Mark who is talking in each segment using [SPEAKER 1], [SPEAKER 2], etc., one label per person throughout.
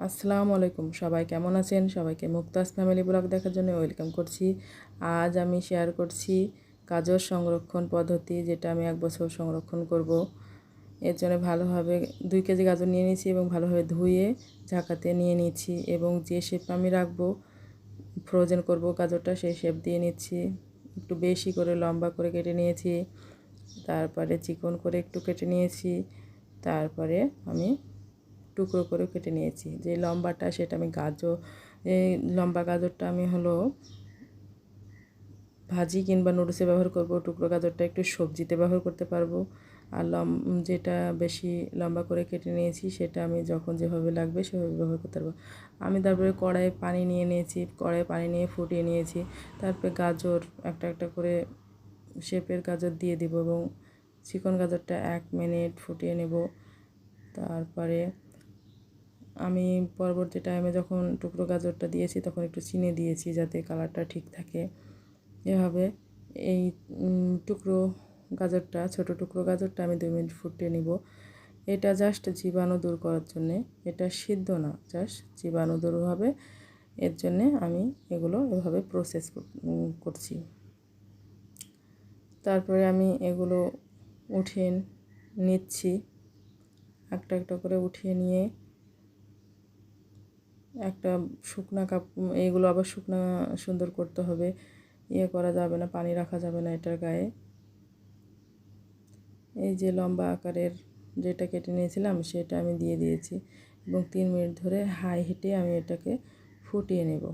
[SPEAKER 1] আসসালামু আলাইকুম, সবাই কেমন আছেন? সবাইকে মুক্তাজ ফ্যামিলি ব্লগ দেখার জন্য ওয়েলকাম করছি। আজ আমি শেয়ার করছি গাজর সংরক্ষণ পদ্ধতি, যেটা আমি 1 বছর সংরক্ষণ করব। এর জন্য ভালোভাবে 2 কেজি গাজর নিয়ে নিয়েছি এবং ভালোভাবে ধুয়ে ঝাঁকাতে নিয়ে নিয়েছি এবং যে শেপ আমি রাখবো, ফ্রোজেন করব গাজরটা, সেই শেপ দিয়ে নিচ্ছি। একটু বেশি করে লম্বা করে কেটে নিয়েছি, তারপরে চিকন করে একটু কেটে নিয়েছি, তারপরে আমি টুকরো করে কেটে নিয়েছি। যে লম্বাটা সেটা আমি এই লম্বা গাজরটা আমি ভাজি কিংবা নুডলসে ব্যবহার করব। টুকরো গাজরটা একটু সবজিতে ব্যবহার করতে পারবো। আর যেটা বেশি লম্বা করে কেটে নিয়েছি সেটা আমি যখন যেভাবে লাগবে সেভাবে ব্যবহার করতে পারবো। আমি তারপরে কড়াইয়ে পানি নিয়ে নিয়েছি, কড়াইয়ে পানি নিয়ে ফুটিয়ে নিয়েছি। তারপরে গাজর একটা একটা করে শেপের গাজর দিয়ে দিব এবং চিকন গাজরটা 1 মিনিট ফুটিয়ে নেব। তারপরে আমি পরবর্তী টাইমে যখন টুকরো গাজরটা দিয়েছি তখন একটু চিনি দিয়েছি যাতে কালারটা ঠিক থাকে। এভাবে এই টুকরো গাজরটা, ছোট টুকরো গাজরটা আমি 2 মিনিট ফুটিয়ে নিব। এটা জাস্ট জীবাণু দূর করার জন্যে, এটা সিদ্ধ না, জাস্ট জীবাণু দূর হবে। এর জন্যে আমি এগুলো এভাবে প্রসেস করছি। তারপরে আমি এগুলো উঠিয়ে নিচ্ছি, একটা একটা করে উঠিয়ে নিয়ে একটা শুকনা এইগুলো আবার শুকনা সুন্দর করতে হবে, করা যাবে না, পানি রাখা যাবে না এটার গায়ে। এই যে লম্বা আকারের যেটা কেটে নিয়েছিলাম সেটা আমি দিয়ে দিয়েছি এবং 3 মিনিট ধরে হাই হিটে আমি এটাকে ফুটিয়ে নেব।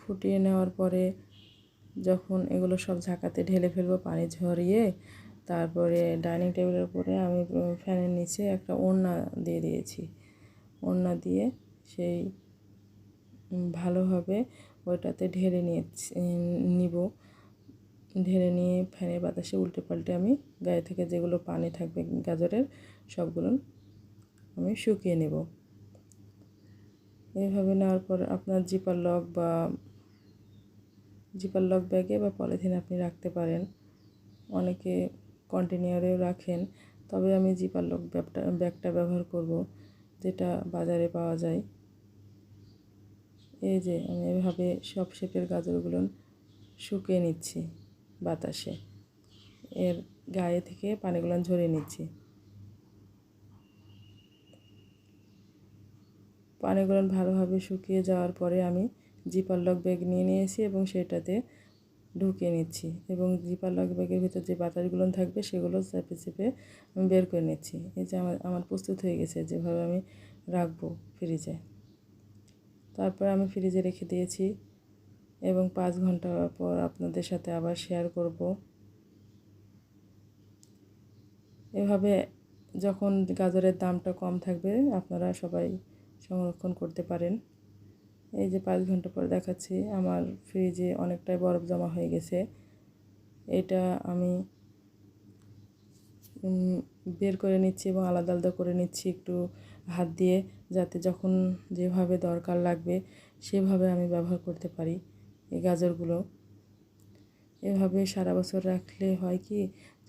[SPEAKER 1] ফুটিয়ে নেওয়ার পরে যখন এগুলো সব ঝাঁকাতে ঢেলে ফেলবো পানি ঝরিয়ে, তারপরে ডাইনিং টেবিলের উপরে আমি ফ্যানের নিচে একটা ওড়না দিয়ে দিয়েছি। ওড়না দিয়ে সেই ভালোভাবে ওইটাতে ঢেলে নিব। ঢেলে নিয়ে ফ্যানের বাতাসে উল্টে পাল্টে আমি গায়ে থেকে যেগুলো পানি থাকবে গাজরের সবগুলো আমি শুকিয়ে নেব। এইভাবে নেওয়ার পর আপনার জিপার লক ব্যাগে বা পলিথিনে আপনি রাখতে পারেন। অনেকে কন্টেনারেও রাখেন, তবে আমি জিপার লক ব্যাগটা ব্যবহার করব, যেটা বাজারে পাওয়া যায়। এই যে আমি এভাবে সব শেপের গাজরগুলো শুকিয়ে নিচ্ছি বাতাসে, এর গায়ে থেকে পানিগুলো ঝরিয়ে নিচ্ছি। পানিগুলো ভালোভাবে শুকিয়ে যাওয়ার পরে আমি জিপার লক ব্যাগ নিয়ে নিয়েছি এবং সেটাতে ঢুকিয়ে নিচ্ছি এবং জিপার লক ব্যাগের ভিতর যে বাতাসগুলো থাকবে সেগুলো চেপে চেপে আমি বের করে নিচ্ছি। এই যে আমার প্রস্তুত হয়ে গেছে, যেভাবে আমি রাখবো ফ্রিজে। তারপর আমি ফ্রিজে রেখে দিয়েছি এবং 5 ঘন্টা পর আপনাদের সাথে আবার শেয়ার করব। এভাবে যখন গাজরের দামটা কম থাকবে আপনারা সবাই সংরক্ষণ করতে পারেন। এই যে 5 ঘন্টা পর দেখাচ্ছি, আমার ফ্রিজে অনেকটাই বরফ জমা হয়ে গেছে। এটা আমি বের করে নিচ্ছি এবং আলাদা আলাদা করে নিচ্ছি একটু হাত দিয়ে, যাতে যখন যেভাবে দরকার লাগবে সেভাবে আমি ব্যবহার করতে পারি এই গাজরগুলো। এভাবে সারা বছর রাখলে হয় কি,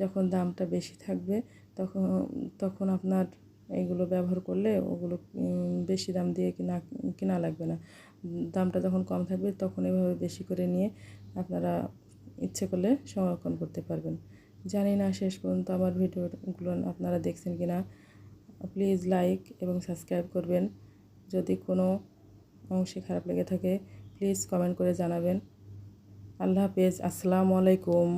[SPEAKER 1] যখন দামটা বেশি থাকবে তখন তখন আপনার এইগুলো ব্যবহার করলে ওগুলো বেশি দাম দিয়ে কেনা লাগবে না। দামটা যখন কম থাকবে তখন এভাবে বেশি করে নিয়ে আপনারা ইচ্ছে করলে সংরক্ষণ করতে পারবেন। জানি না শেষ পর্যন্ত আমার ভিডিওগুলো আপনারা দেখছেন কি না। প্লিজ লাইক এবং সাবস্ক্রাইব করবেন। যদি কোনো অংশে খারাপ লেগে থাকে প্লিজ কমেন্ট করে জানাবেন। আল্লাহ হাফেজ, আসসালামু আলাইকুম।